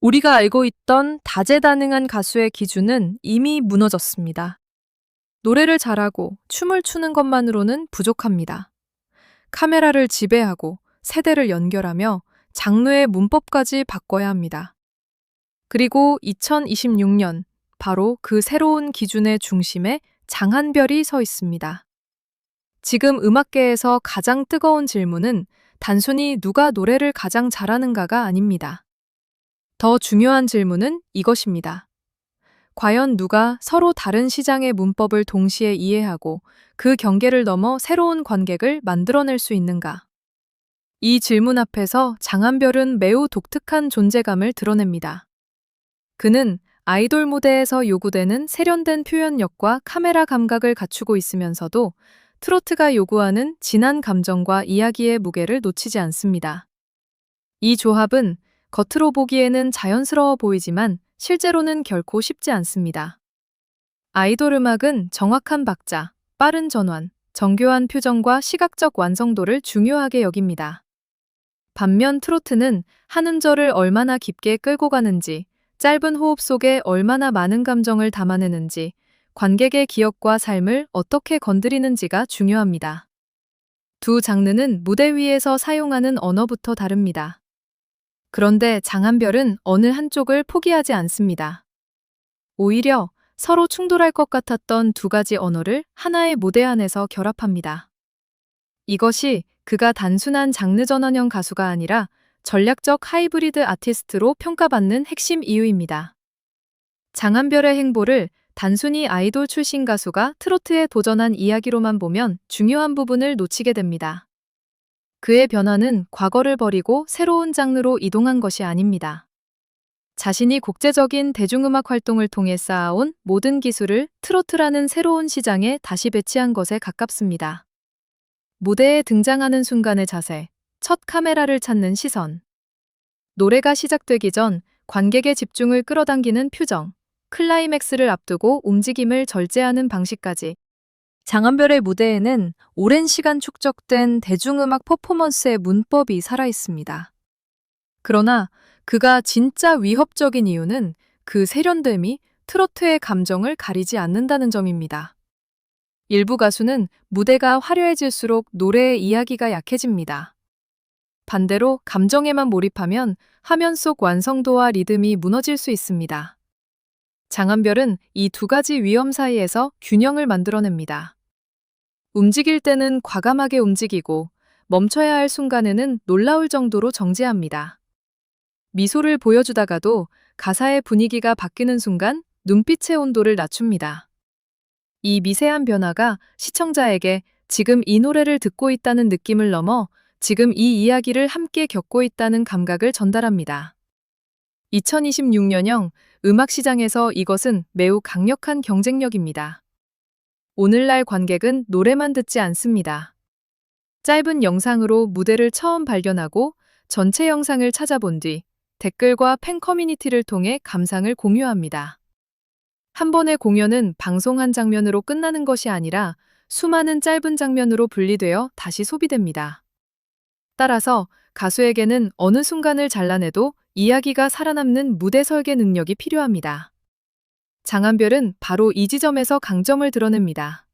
우리가 알고 있던 다재다능한 가수의 기준은 이미 무너졌습니다. 노래를 잘하고 춤을 추는 것만으로는 부족합니다. 카메라를 지배하고 세대를 연결하며 장르의 문법까지 바꿔야 합니다. 그리고 2026년, 바로 그 새로운 기준의 중심에 장한별이 서 있습니다. 지금 음악계에서 가장 뜨거운 질문은 단순히 누가 노래를 가장 잘하는가가 아닙니다. 더 중요한 질문은 이것입니다. 과연 누가 서로 다른 시장의 문법을 동시에 이해하고 그 경계를 넘어 새로운 관객을 만들어낼 수 있는가? 이 질문 앞에서 장한별은 매우 독특한 존재감을 드러냅니다. 그는 아이돌 무대에서 요구되는 세련된 표현력과 카메라 감각을 갖추고 있으면서도 트로트가 요구하는 진한 감정과 이야기의 무게를 놓치지 않습니다. 이 조합은 겉으로 보기에는 자연스러워 보이지만 실제로는 결코 쉽지 않습니다. 아이돌 음악은 정확한 박자, 빠른 전환, 정교한 표정과 시각적 완성도를 중요하게 여깁니다. 반면 트로트는 한 음절을 얼마나 깊게 끌고 가는지, 짧은 호흡 속에 얼마나 많은 감정을 담아내는지, 관객의 기억과 삶을 어떻게 건드리는지가 중요합니다. 두 장르는 무대 위에서 사용하는 언어부터 다릅니다. 그런데 장한별은 어느 한쪽을 포기하지 않습니다. 오히려 서로 충돌할 것 같았던 두 가지 언어를 하나의 무대 안에서 결합합니다. 이것이 그가 단순한 장르 전환형 가수가 아니라 전략적 하이브리드 아티스트로 평가받는 핵심 이유입니다. 장한별의 행보를 단순히 아이돌 출신 가수가 트로트에 도전한 이야기로만 보면 중요한 부분을 놓치게 됩니다. 그의 변화는 과거를 버리고 새로운 장르로 이동한 것이 아닙니다. 자신이 국제적인 대중음악 활동을 통해 쌓아온 모든 기술을 트로트라는 새로운 시장에 다시 배치한 것에 가깝습니다. 무대에 등장하는 순간의 자세, 첫 카메라를 찾는 시선, 노래가 시작되기 전 관객의 집중을 끌어당기는 표정, 클라이맥스를 앞두고 움직임을 절제하는 방식까지 장한별의 무대에는 오랜 시간 축적된 대중음악 퍼포먼스의 문법이 살아있습니다. 그러나 그가 진짜 위협적인 이유는 그 세련됨이 트로트의 감정을 가리지 않는다는 점입니다. 일부 가수는 무대가 화려해질수록 노래의 이야기가 약해집니다. 반대로 감정에만 몰입하면 화면 속 완성도와 리듬이 무너질 수 있습니다. 장한별은 이 두 가지 위험 사이에서 균형을 만들어냅니다. 움직일 때는 과감하게 움직이고 멈춰야 할 순간에는 놀라울 정도로 정제합니다. 미소를 보여주다가도 가사의 분위기가 바뀌는 순간 눈빛의 온도를 낮춥니다. 이 미세한 변화가 시청자에게 지금 이 노래를 듣고 있다는 느낌을 넘어 지금 이 이야기를 함께 겪고 있다는 감각을 전달합니다. 2026년형 음악 시장에서 이것은 매우 강력한 경쟁력입니다. 오늘날 관객은 노래만 듣지 않습니다. 짧은 영상으로 무대를 처음 발견하고 전체 영상을 찾아본 뒤 댓글과 팬 커뮤니티를 통해 감상을 공유합니다. 한 번의 공연은 방송 한 장면으로 끝나는 것이 아니라 수많은 짧은 장면으로 분리되어 다시 소비됩니다. 따라서 가수에게는 어느 순간을 잘라내도 이야기가 살아남는 무대 설계 능력이 필요합니다. 장한별은 바로 이 지점에서 강점을 드러냅니다.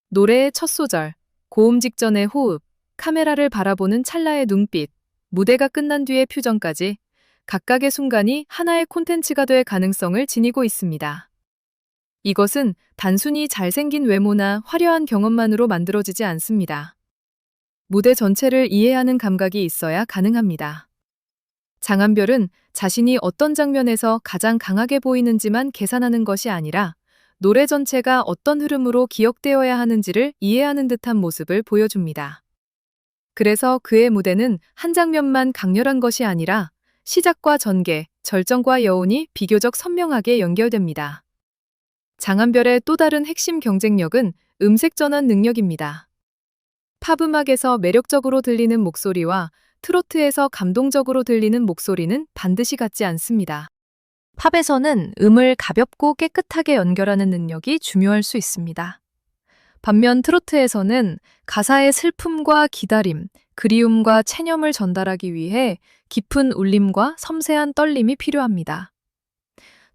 노래의 첫 소절, 고음 직전의 호흡, 카메라를 바라보는 찰나의 눈빛, 무대가 끝난 뒤의 표정까지 각각의 순간이 하나의 콘텐츠가 될 가능성을 지니고 있습니다. 이것은 단순히 잘생긴 외모나 화려한 경험만으로 만들어지지 않습니다. 무대 전체를 이해하는 감각이 있어야 가능합니다. 장한별은 자신이 어떤 장면에서 가장 강하게 보이는지만 계산하는 것이 아니라 노래 전체가 어떤 흐름으로 기억되어야 하는지를 이해하는 듯한 모습을 보여줍니다. 그래서 그의 무대는 한 장면만 강렬한 것이 아니라 시작과 전개, 절정과 여운이 비교적 선명하게 연결됩니다. 장한별의 또 다른 핵심 경쟁력은 음색 전환 능력입니다. 팝음악에서 매력적으로 들리는 목소리와 트로트에서 감동적으로 들리는 목소리는 반드시 같지 않습니다. 팝에서는 음을 가볍고 깨끗하게 연결하는 능력이 중요할 수 있습니다. 반면 트로트에서는 가사의 슬픔과 기다림, 그리움과 체념을 전달하기 위해 깊은 울림과 섬세한 떨림이 필요합니다.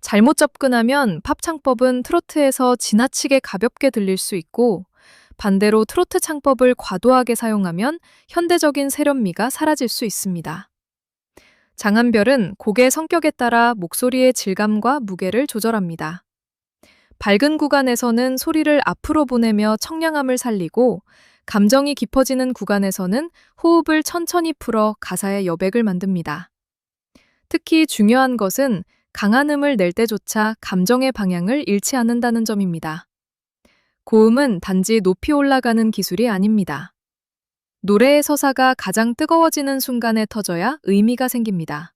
잘못 접근하면 팝 창법은 트로트에서 지나치게 가볍게 들릴 수 있고, 반대로 트로트 창법을 과도하게 사용하면 현대적인 세련미가 사라질 수 있습니다. 장한별은 곡의 성격에 따라 목소리의 질감과 무게를 조절합니다. 밝은 구간에서는 소리를 앞으로 보내며 청량함을 살리고, 감정이 깊어지는 구간에서는 호흡을 천천히 풀어 가사의 여백을 만듭니다. 특히 중요한 것은 강한 음을 낼 때조차 감정의 방향을 잃지 않는다는 점입니다. 고음은 단지 높이 올라가는 기술이 아닙니다. 노래의 서사가 가장 뜨거워지는 순간에 터져야 의미가 생깁니다.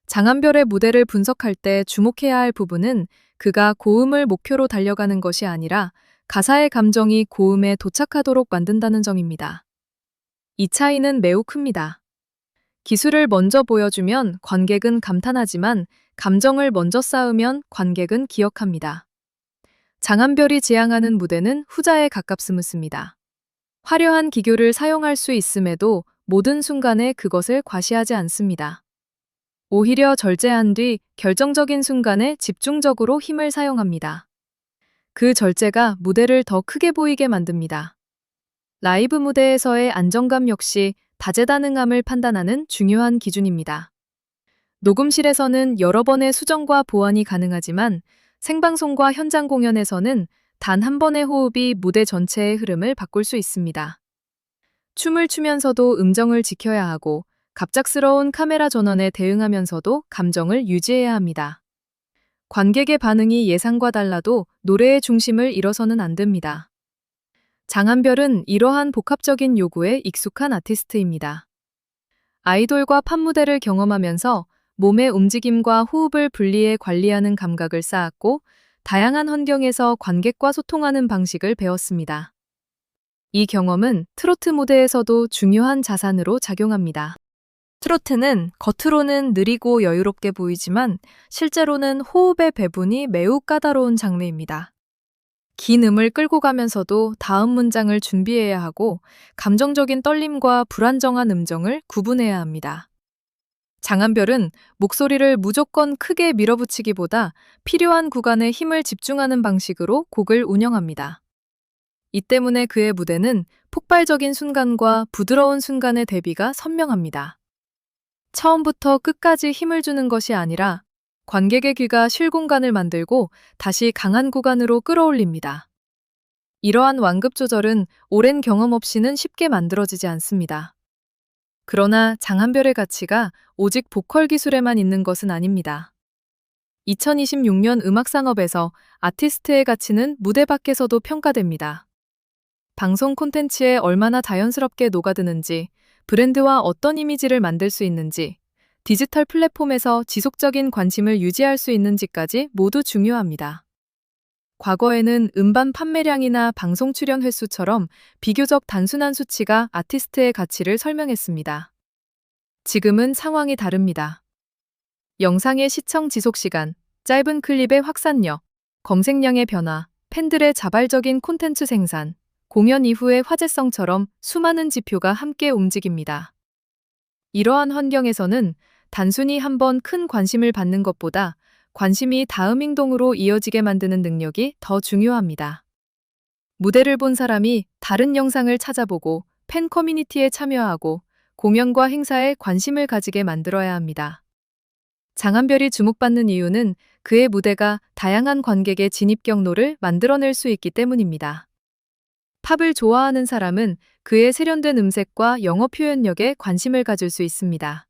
장한별의 무대를 분석할 때 주목해야 할 부분은 그가 고음을 목표로 달려가는 것이 아니라 가사의 감정이 고음에 도착하도록 만든다는 점입니다. 이 차이는 매우 큽니다. 기술을 먼저 보여주면 관객은 감탄하지만 감정을 먼저 쌓으면 관객은 기억합니다. 장한별이 지향하는 무대는 후자에 가깝습니다. 화려한 기교를 사용할 수 있음에도 모든 순간에 그것을 과시하지 않습니다. 오히려 절제한 뒤 결정적인 순간에 집중적으로 힘을 사용합니다. 그 절제가 무대를 더 크게 보이게 만듭니다. 라이브 무대에서의 안정감 역시 다재다능함을 판단하는 중요한 기준입니다. 녹음실에서는 여러 번의 수정과 보완이 가능하지만 생방송과 현장 공연에서는 단 한 번의 호흡이 무대 전체의 흐름을 바꿀 수 있습니다. 춤을 추면서도 음정을 지켜야 하고 갑작스러운 카메라 전원에 대응하면서도 감정을 유지해야 합니다. 관객의 반응이 예상과 달라도 노래의 중심을 잃어서는 안 됩니다. 장한별은 이러한 복합적인 요구에 익숙한 아티스트입니다. 아이돌과 팝 무대를 경험하면서 몸의 움직임과 호흡을 분리해 관리하는 감각을 쌓았고, 다양한 환경에서 관객과 소통하는 방식을 배웠습니다. 이 경험은 트로트 무대에서도 중요한 자산으로 작용합니다. 트로트는 겉으로는 느리고 여유롭게 보이지만 실제로는 호흡의 배분이 매우 까다로운 장르입니다. 긴 음을 끌고 가면서도 다음 문장을 준비해야 하고, 감정적인 떨림과 불안정한 음정을 구분해야 합니다. 장한별은 목소리를 무조건 크게 밀어붙이기보다 필요한 구간에 힘을 집중하는 방식으로 곡을 운영합니다. 이 때문에 그의 무대는 폭발적인 순간과 부드러운 순간의 대비가 선명합니다. 처음부터 끝까지 힘을 주는 것이 아니라 관객의 귀가 쉴 공간을 만들고 다시 강한 구간으로 끌어올립니다. 이러한 완급 조절은 오랜 경험 없이는 쉽게 만들어지지 않습니다. 그러나 장한별의 가치가 오직 보컬 기술에만 있는 것은 아닙니다. 2026년 음악산업에서 아티스트의 가치는 무대 밖에서도 평가됩니다. 방송 콘텐츠에 얼마나 자연스럽게 녹아드는지, 브랜드와 어떤 이미지를 만들 수 있는지, 디지털 플랫폼에서 지속적인 관심을 유지할 수 있는지까지 모두 중요합니다. 과거에는 음반 판매량이나 방송 출연 횟수처럼 비교적 단순한 수치가 아티스트의 가치를 설명했습니다. 지금은 상황이 다릅니다. 영상의 시청 지속 시간, 짧은 클립의 확산력, 검색량의 변화, 팬들의 자발적인 콘텐츠 생산, 공연 이후의 화제성처럼 수많은 지표가 함께 움직입니다. 이러한 환경에서는 단순히 한번 큰 관심을 받는 것보다 관심이 다음 행동으로 이어지게 만드는 능력이 더 중요합니다. 무대를 본 사람이 다른 영상을 찾아보고 팬 커뮤니티에 참여하고 공연과 행사에 관심을 가지게 만들어야 합니다. 장한별이 주목받는 이유는 그의 무대가 다양한 관객의 진입 경로를 만들어낼 수 있기 때문입니다. 팝을 좋아하는 사람은 그의 세련된 음색과 영어 표현력에 관심을 가질 수 있습니다.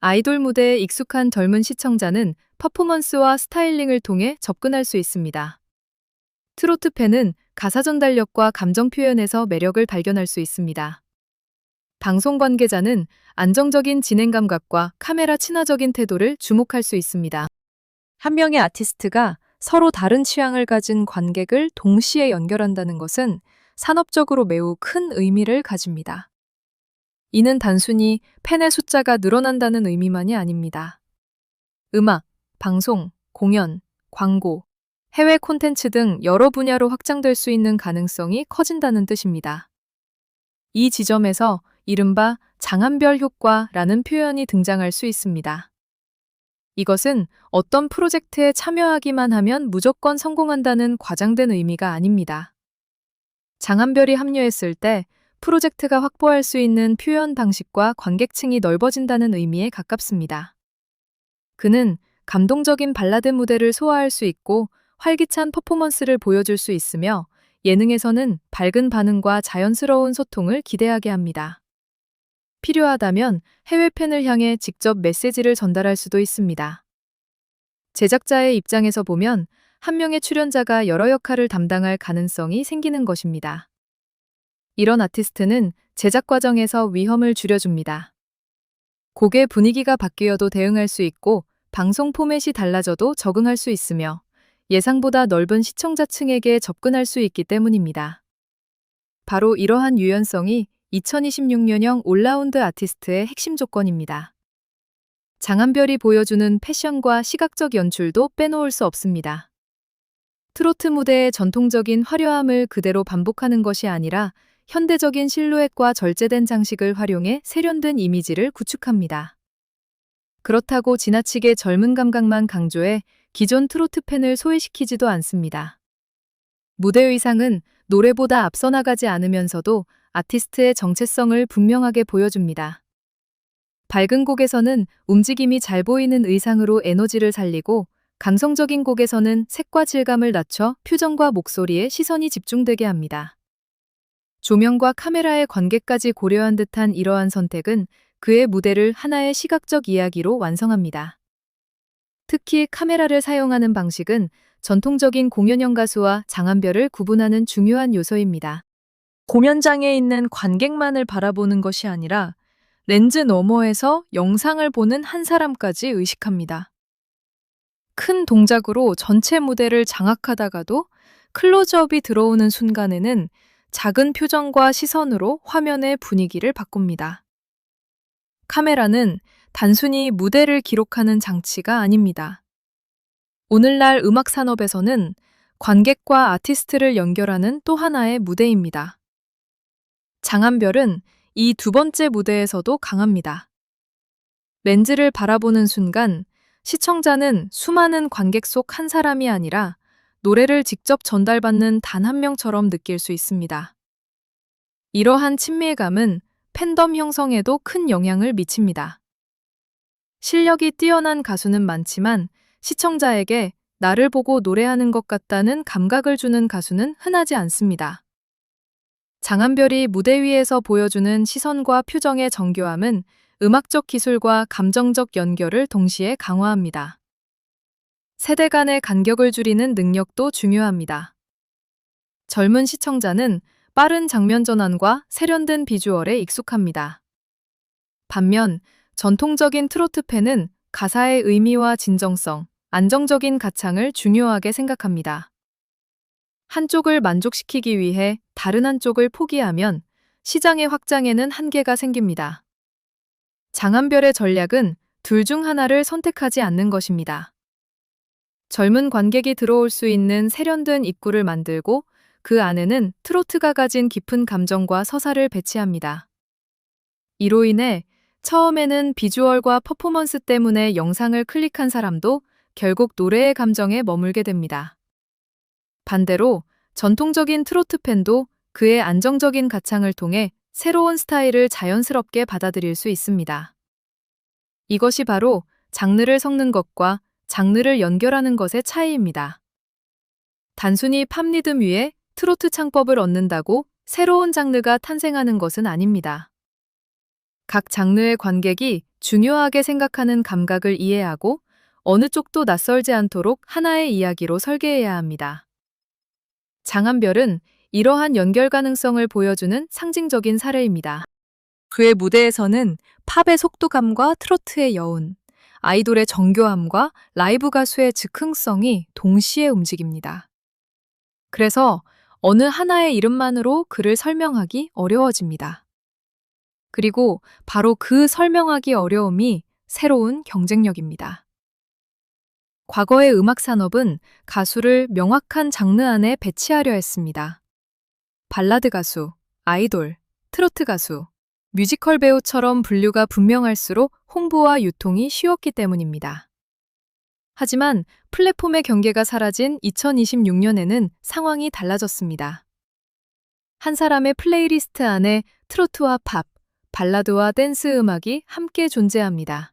아이돌 무대에 익숙한 젊은 시청자는 퍼포먼스와 스타일링을 통해 접근할 수 있습니다. 트로트 팬은 가사 전달력과 감정 표현에서 매력을 발견할 수 있습니다. 방송 관계자는 안정적인 진행 감각과 카메라 친화적인 태도를 주목할 수 있습니다. 한 명의 아티스트가 서로 다른 취향을 가진 관객을 동시에 연결한다는 것은 산업적으로 매우 큰 의미를 가집니다. 이는 단순히 팬의 숫자가 늘어난다는 의미만이 아닙니다. 음악, 방송, 공연, 광고, 해외 콘텐츠 등 여러 분야로 확장될 수 있는 가능성이 커진다는 뜻입니다. 이 지점에서 이른바 장안별 효과라는 표현이 등장할 수 있습니다. 이것은 어떤 프로젝트에 참여하기만 하면 무조건 성공한다는 과장된 의미가 아닙니다. 장안별이 합류했을 때 프로젝트가 확보할 수 있는 표현 방식과 관객층이 넓어진다는 의미에 가깝습니다. 그는 감동적인 발라드 무대를 소화할 수 있고 활기찬 퍼포먼스를 보여줄 수 있으며 예능에서는 밝은 반응과 자연스러운 소통을 기대하게 합니다. 필요하다면 해외 팬을 향해 직접 메시지를 전달할 수도 있습니다. 제작자의 입장에서 보면 한 명의 출연자가 여러 역할을 담당할 가능성이 생기는 것입니다. 이런 아티스트는 제작 과정에서 위험을 줄여줍니다. 곡의 분위기가 바뀌어도 대응할 수 있고 방송 포맷이 달라져도 적응할 수 있으며 예상보다 넓은 시청자층에게 접근할 수 있기 때문입니다. 바로 이러한 유연성이 2026년형 올라운드 아티스트의 핵심 조건입니다. 장안별이 보여주는 패션과 시각적 연출도 빼놓을 수 없습니다. 트로트 무대의 전통적인 화려함을 그대로 반복하는 것이 아니라 현대적인 실루엣과 절제된 장식을 활용해 세련된 이미지를 구축합니다. 그렇다고 지나치게 젊은 감각만 강조해 기존 트로트 팬을 소외시키지도 않습니다. 무대 의상은 노래보다 앞서 나가지 않으면서도 아티스트의 정체성을 분명하게 보여줍니다. 밝은 곡에서는 움직임이 잘 보이는 의상으로 에너지를 살리고 감성적인 곡에서는 색과 질감을 낮춰 표정과 목소리에 시선이 집중되게 합니다. 조명과 카메라의 관계까지 고려한 듯한 이러한 선택은 그의 무대를 하나의 시각적 이야기로 완성합니다. 특히 카메라를 사용하는 방식은 전통적인 공연형 가수와 장안별을 구분하는 중요한 요소입니다. 공연장에 있는 관객만을 바라보는 것이 아니라 렌즈 너머에서 영상을 보는 한 사람까지 의식합니다. 큰 동작으로 전체 무대를 장악하다가도 클로즈업이 들어오는 순간에는 작은 표정과 시선으로 화면의 분위기를 바꿉니다. 카메라는 단순히 무대를 기록하는 장치가 아닙니다. 오늘날 음악 산업에서는 관객과 아티스트를 연결하는 또 하나의 무대입니다. 장안별은 이 두 번째 무대에서도 강합니다. 렌즈를 바라보는 순간 시청자는 수많은 관객 속 한 사람이 아니라 노래를 직접 전달받는 단 한 명처럼 느낄 수 있습니다. 이러한 친밀감은 팬덤 형성에도 큰 영향을 미칩니다. 실력이 뛰어난 가수는 많지만 시청자에게 나를 보고 노래하는 것 같다는 감각을 주는 가수는 흔하지 않습니다. 장안별이 무대 위에서 보여주는 시선과 표정의 정교함은 음악적 기술과 감정적 연결을 동시에 강화합니다. 세대 간의 간격을 줄이는 능력도 중요합니다. 젊은 시청자는 빠른 장면 전환과 세련된 비주얼에 익숙합니다. 반면 전통적인 트로트 팬은 가사의 의미와 진정성, 안정적인 가창을 중요하게 생각합니다. 한쪽을 만족시키기 위해 다른 한쪽을 포기하면 시장의 확장에는 한계가 생깁니다. 장안별의 전략은 둘 중 하나를 선택하지 않는 것입니다. 젊은 관객이 들어올 수 있는 세련된 입구를 만들고 그 안에는 트로트가 가진 깊은 감정과 서사를 배치합니다. 이로 인해 처음에는 비주얼과 퍼포먼스 때문에 영상을 클릭한 사람도 결국 노래의 감정에 머물게 됩니다. 반대로 전통적인 트로트 팬도 그의 안정적인 가창을 통해 새로운 스타일을 자연스럽게 받아들일 수 있습니다. 이것이 바로 장르를 섞는 것과 장르를 연결하는 것의 차이입니다. 단순히 팝 리듬 위에 트로트 창법을 얻는다고 새로운 장르가 탄생하는 것은 아닙니다. 각 장르의 관객이 중요하게 생각하는 감각을 이해하고 어느 쪽도 낯설지 않도록 하나의 이야기로 설계해야 합니다. 장안별은 이러한 연결 가능성을 보여주는 상징적인 사례입니다. 그의 무대에서는 팝의 속도감과 트로트의 여운, 아이돌의 정교함과 라이브 가수의 즉흥성이 동시에 움직입니다. 그래서 어느 하나의 이름만으로 그를 설명하기 어려워집니다. 그리고 바로 그 설명하기 어려움이 새로운 경쟁력입니다. 과거의 음악 산업은 가수를 명확한 장르 안에 배치하려 했습니다. 발라드 가수, 아이돌, 트로트 가수, 뮤지컬 배우처럼 분류가 분명할수록 홍보와 유통이 쉬웠기 때문입니다. 하지만 플랫폼의 경계가 사라진 2026년에는 상황이 달라졌습니다. 한 사람의 플레이리스트 안에 트로트와 팝, 발라드와 댄스 음악이 함께 존재합니다.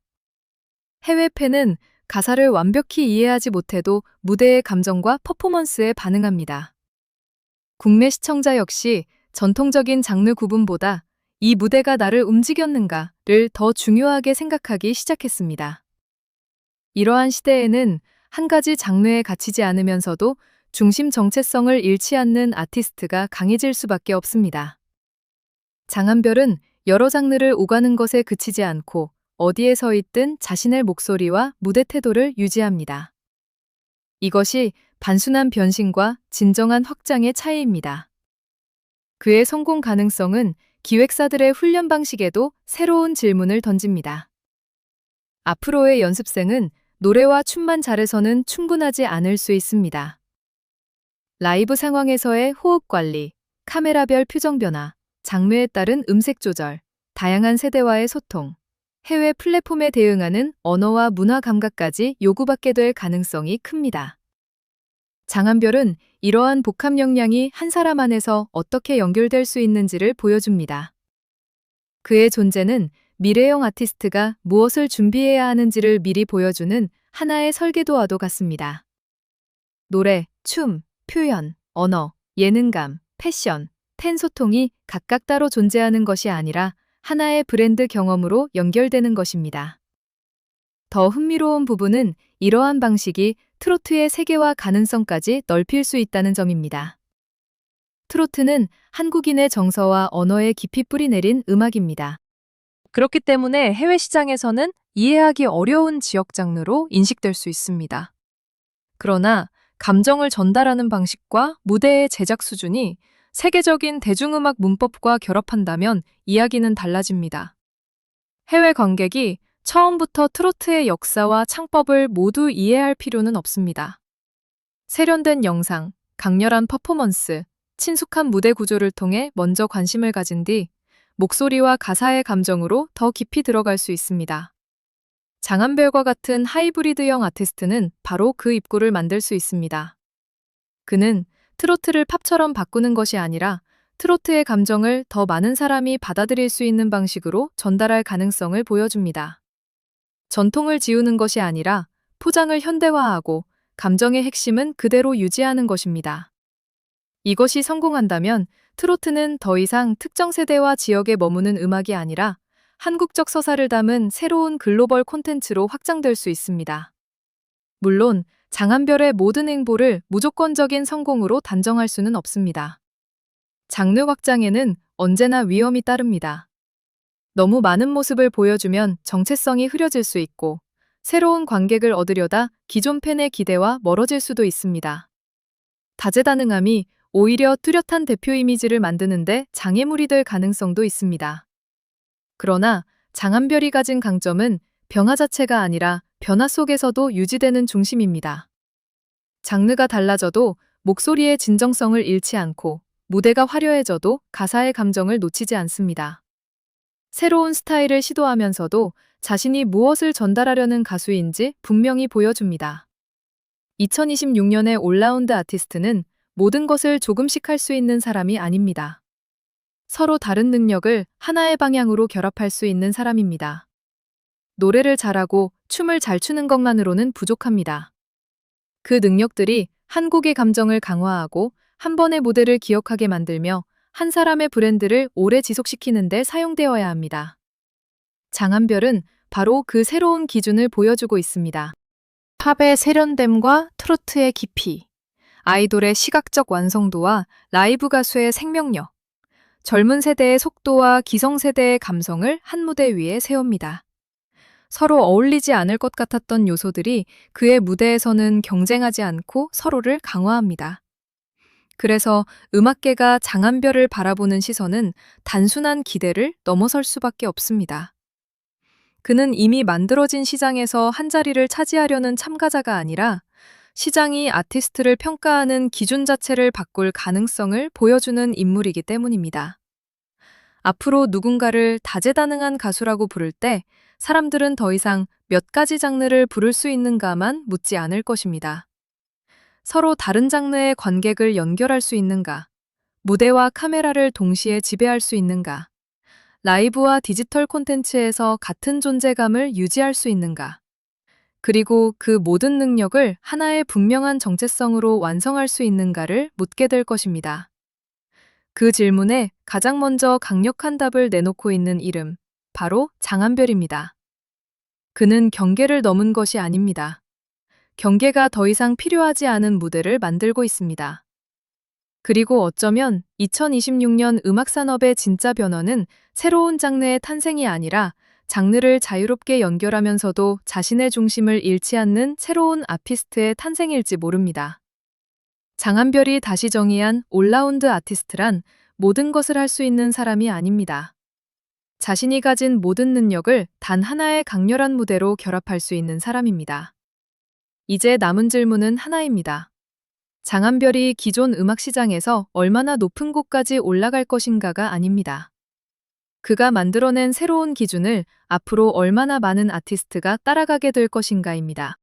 해외 팬은 가사를 완벽히 이해하지 못해도 무대의 감정과 퍼포먼스에 반응합니다. 국내 시청자 역시 전통적인 장르 구분보다 이 무대가 나를 움직였는가를 더 중요하게 생각하기 시작했습니다. 이러한 시대에는 한 가지 장르에 갇히지 않으면서도 중심 정체성을 잃지 않는 아티스트가 강해질 수밖에 없습니다. 장한별은 여러 장르를 오가는 것에 그치지 않고 어디에 서 있든 자신의 목소리와 무대 태도를 유지합니다. 이것이 단순한 변신과 진정한 확장의 차이입니다. 그의 성공 가능성은 기획사들의 훈련 방식에도 새로운 질문을 던집니다. 앞으로의 연습생은 노래와 춤만 잘해서는 충분하지 않을 수 있습니다. 라이브 상황에서의 호흡 관리, 카메라별 표정 변화, 장르에 따른 음색 조절, 다양한 세대와의 소통, 해외 플랫폼에 대응하는 언어와 문화 감각까지 요구받게 될 가능성이 큽니다. 장한별은 이러한 복합 역량이 한 사람 안에서 어떻게 연결될 수 있는지를 보여줍니다. 그의 존재는 미래형 아티스트가 무엇을 준비해야 하는지를 미리 보여주는 하나의 설계도와도 같습니다. 노래, 춤, 표현, 언어, 예능감, 패션, 팬 소통이 각각 따로 존재하는 것이 아니라 하나의 브랜드 경험으로 연결되는 것입니다. 더 흥미로운 부분은 이러한 방식이 트로트의 세계화 가능성까지 넓힐 수 있다는 점입니다. 트로트는 한국인의 정서와 언어에 깊이 뿌리내린 음악입니다. 그렇기 때문에 해외 시장에서는 이해하기 어려운 지역 장르로 인식될 수 있습니다. 그러나 감정을 전달하는 방식과 무대의 제작 수준이 세계적인 대중음악 문법과 결합한다면 이야기는 달라집니다. 해외 관객이 처음부터 트로트의 역사와 창법을 모두 이해할 필요는 없습니다. 세련된 영상, 강렬한 퍼포먼스, 친숙한 무대 구조를 통해 먼저 관심을 가진 뒤 목소리와 가사의 감정으로 더 깊이 들어갈 수 있습니다. 장한별과 같은 하이브리드형 아티스트는 바로 그 입구를 만들 수 있습니다. 그는 트로트를 팝처럼 바꾸는 것이 아니라 트로트의 감정을 더 많은 사람이 받아들일 수 있는 방식으로 전달할 가능성을 보여줍니다. 전통을 지우는 것이 아니라 포장을 현대화하고 감정의 핵심은 그대로 유지하는 것입니다. 이것이 성공한다면 트로트는 더 이상 특정 세대와 지역에 머무는 음악이 아니라 한국적 서사를 담은 새로운 글로벌 콘텐츠로 확장될 수 있습니다. 물론 장한별의 모든 행보를 무조건적인 성공으로 단정할 수는 없습니다. 장르 확장에는 언제나 위험이 따릅니다. 너무 많은 모습을 보여주면 정체성이 흐려질 수 있고 새로운 관객을 얻으려다 기존 팬의 기대와 멀어질 수도 있습니다. 다재다능함이 오히려 뚜렷한 대표 이미지를 만드는데 장애물이 될 가능성도 있습니다. 그러나 장한별이 가진 강점은 변화 자체가 아니라 변화 속에서도 유지되는 중심입니다. 장르가 달라져도 목소리의 진정성을 잃지 않고 무대가 화려해져도 가사의 감정을 놓치지 않습니다. 새로운 스타일을 시도하면서도 자신이 무엇을 전달하려는 가수인지 분명히 보여줍니다. 2026년의 올라운드 아티스트는 모든 것을 조금씩 할 수 있는 사람이 아닙니다. 서로 다른 능력을 하나의 방향으로 결합할 수 있는 사람입니다. 노래를 잘하고 춤을 잘 추는 것만으로는 부족합니다. 그 능력들이 한국의 감정을 강화하고 한 번의 무대를 기억하게 만들며 한 사람의 브랜드를 오래 지속시키는 데 사용되어야 합니다. 장한별은 바로 그 새로운 기준을 보여주고 있습니다. 팝의 세련됨과 트로트의 깊이, 아이돌의 시각적 완성도와 라이브 가수의 생명력, 젊은 세대의 속도와 기성세대의 감성을 한 무대 위에 세웁니다. 서로 어울리지 않을 것 같았던 요소들이 그의 무대에서는 경쟁하지 않고 서로를 강화합니다. 그래서 음악계가 장한별을 바라보는 시선은 단순한 기대를 넘어설 수밖에 없습니다. 그는 이미 만들어진 시장에서 한 자리를 차지하려는 참가자가 아니라 시장이 아티스트를 평가하는 기준 자체를 바꿀 가능성을 보여주는 인물이기 때문입니다. 앞으로 누군가를 다재다능한 가수라고 부를 때 사람들은 더 이상 몇 가지 장르를 부를 수 있는가만 묻지 않을 것입니다. 서로 다른 장르의 관객을 연결할 수 있는가? 무대와 카메라를 동시에 지배할 수 있는가? 라이브와 디지털 콘텐츠에서 같은 존재감을 유지할 수 있는가? 그리고 그 모든 능력을 하나의 분명한 정체성으로 완성할 수 있는가를 묻게 될 것입니다. 그 질문에 가장 먼저 강력한 답을 내놓고 있는 이름, 바로 장한별입니다. 그는 경계를 넘은 것이 아닙니다. 경계가 더 이상 필요하지 않은 무대를 만들고 있습니다. 그리고 어쩌면 2026년 음악산업의 진짜 변화는 새로운 장르의 탄생이 아니라 장르를 자유롭게 연결하면서도 자신의 중심을 잃지 않는 새로운 아티스트의 탄생일지 모릅니다. 장한별이 다시 정의한 올라운드 아티스트란 모든 것을 할 수 있는 사람이 아닙니다. 자신이 가진 모든 능력을 단 하나의 강렬한 무대로 결합할 수 있는 사람입니다. 이제 남은 질문은 하나입니다. 장한별이 기존 음악 시장에서 얼마나 높은 곳까지 올라갈 것인가가 아닙니다. 그가 만들어낸 새로운 기준을 앞으로 얼마나 많은 아티스트가 따라가게 될 것인가입니다.